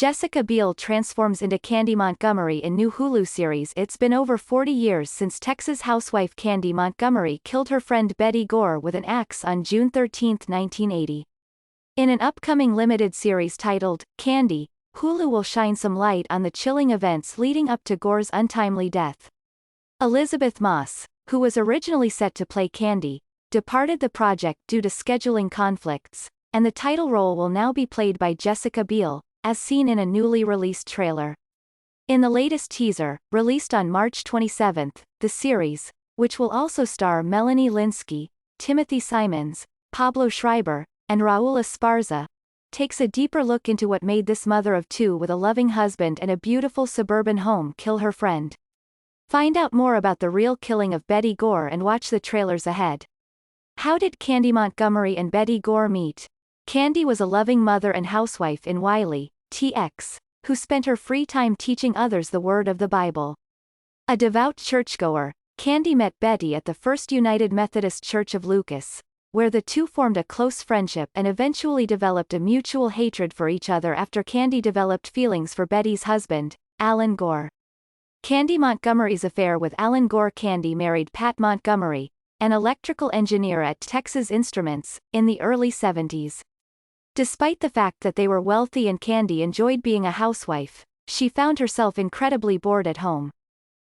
Jessica Biel transforms into Candy Montgomery in new Hulu series. It's been over 40 years since Texas housewife Candy Montgomery killed her friend Betty Gore with an axe on June 13, 1980. In an upcoming limited series titled Candy, Hulu will shine some light on the chilling events leading up to Gore's untimely death. Elizabeth Moss, who was originally set to play Candy, departed the project due to scheduling conflicts, and the title role will now be played by Jessica Biel, as seen in a newly released trailer. In the latest teaser, released on March 27, the series, which will also star Melanie Lynskey, Timothy Simons, Pablo Schreiber, and Raul Esparza, takes a deeper look into what made this mother of two with a loving husband and a beautiful suburban home kill her friend. Find out more about the real killing of Betty Gore and watch the trailers ahead. How did Candy Montgomery and Betty Gore meet? Candy was a loving mother and housewife in Wiley, TX, who spent her free time teaching others the word of the Bible. A devout churchgoer, Candy met Betty at the First United Methodist Church of Lucas, where the two formed a close friendship and eventually developed a mutual hatred for each other after Candy developed feelings for Betty's husband, Alan Gore. Candy Montgomery's affair with Alan Gore. Candy married Pat Montgomery, an electrical engineer at Texas Instruments, in the early 70s. Despite the fact that they were wealthy and Candy enjoyed being a housewife, she found herself incredibly bored at home.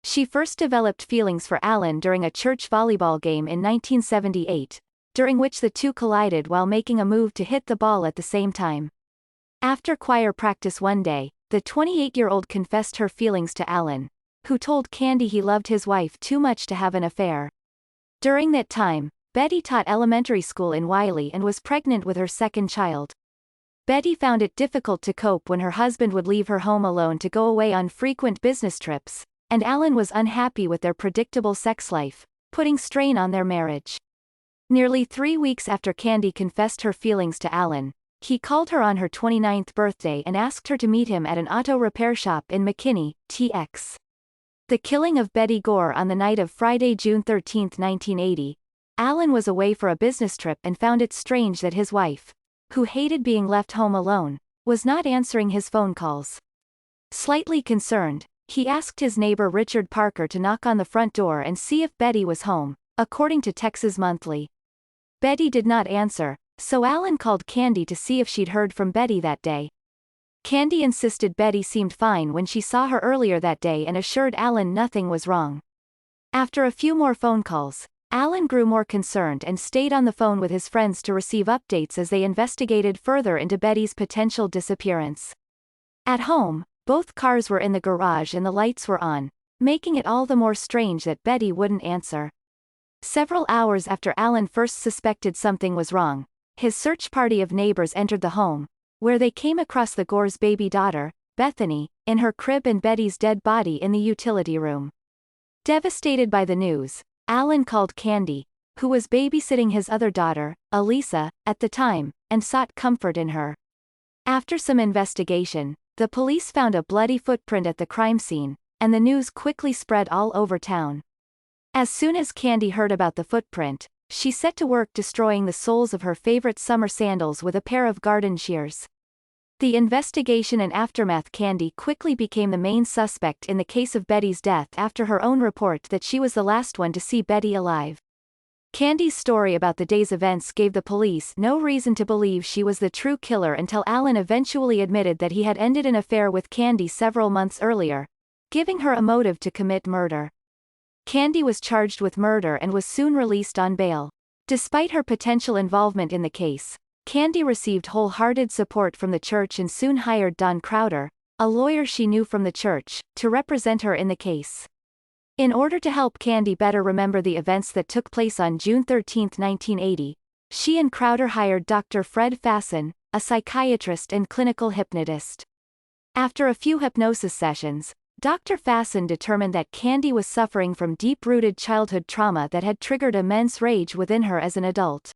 She first developed feelings for Alan during a church volleyball game in 1978, during which the two collided while making a move to hit the ball at the same time. After choir practice one day, the 28-year-old confessed her feelings to Alan, who told Candy he loved his wife too much to have an affair. During that time, Betty taught elementary school in Wiley and was pregnant with her second child. Betty found it difficult to cope when her husband would leave her home alone to go away on frequent business trips, and Alan was unhappy with their predictable sex life, putting strain on their marriage. Nearly 3 weeks after Candy confessed her feelings to Alan, he called her on her 29th birthday and asked her to meet him at an auto repair shop in McKinney, TX. The killing of Betty Gore on the night of Friday, June 13, 1980, Alan was away for a business trip and found it strange that his wife, who hated being left home alone, was not answering his phone calls. Slightly concerned, he asked his neighbor Richard Parker to knock on the front door and see if Betty was home, according to Texas Monthly. Betty did not answer, so Alan called Candy to see if she'd heard from Betty that day. Candy insisted Betty seemed fine when she saw her earlier that day and assured Alan nothing was wrong. After a few more phone calls, Alan grew more concerned and stayed on the phone with his friends to receive updates as they investigated further into Betty's potential disappearance. At home, both cars were in the garage and the lights were on, making it all the more strange that Betty wouldn't answer. Several hours after Alan first suspected something was wrong, his search party of neighbors entered the home, where they came across the Gore's baby daughter, Bethany, in her crib and Betty's dead body in the utility room. Devastated by the news, Alan called Candy, who was babysitting his other daughter, Elisa, at the time, and sought comfort in her. After some investigation, the police found a bloody footprint at the crime scene, and the news quickly spread all over town. As soon as Candy heard about the footprint, she set to work destroying the soles of her favorite summer sandals with a pair of garden shears. The investigation and aftermath. Candy quickly became the main suspect in the case of Betty's death after her own report that she was the last one to see Betty alive. Candy's story about the day's events gave the police no reason to believe she was the true killer until Alan eventually admitted that he had ended an affair with Candy several months earlier, giving her a motive to commit murder. Candy was charged with murder and was soon released on bail. Despite her potential involvement in the case, Candy received wholehearted support from the church and soon hired Don Crowder, a lawyer she knew from the church, to represent her in the case. In order to help Candy better remember the events that took place on June 13, 1980, she and Crowder hired Dr. Fred Fasson, a psychiatrist and clinical hypnotist. After a few hypnosis sessions, Dr. Fasson determined that Candy was suffering from deep-rooted childhood trauma that had triggered immense rage within her as an adult.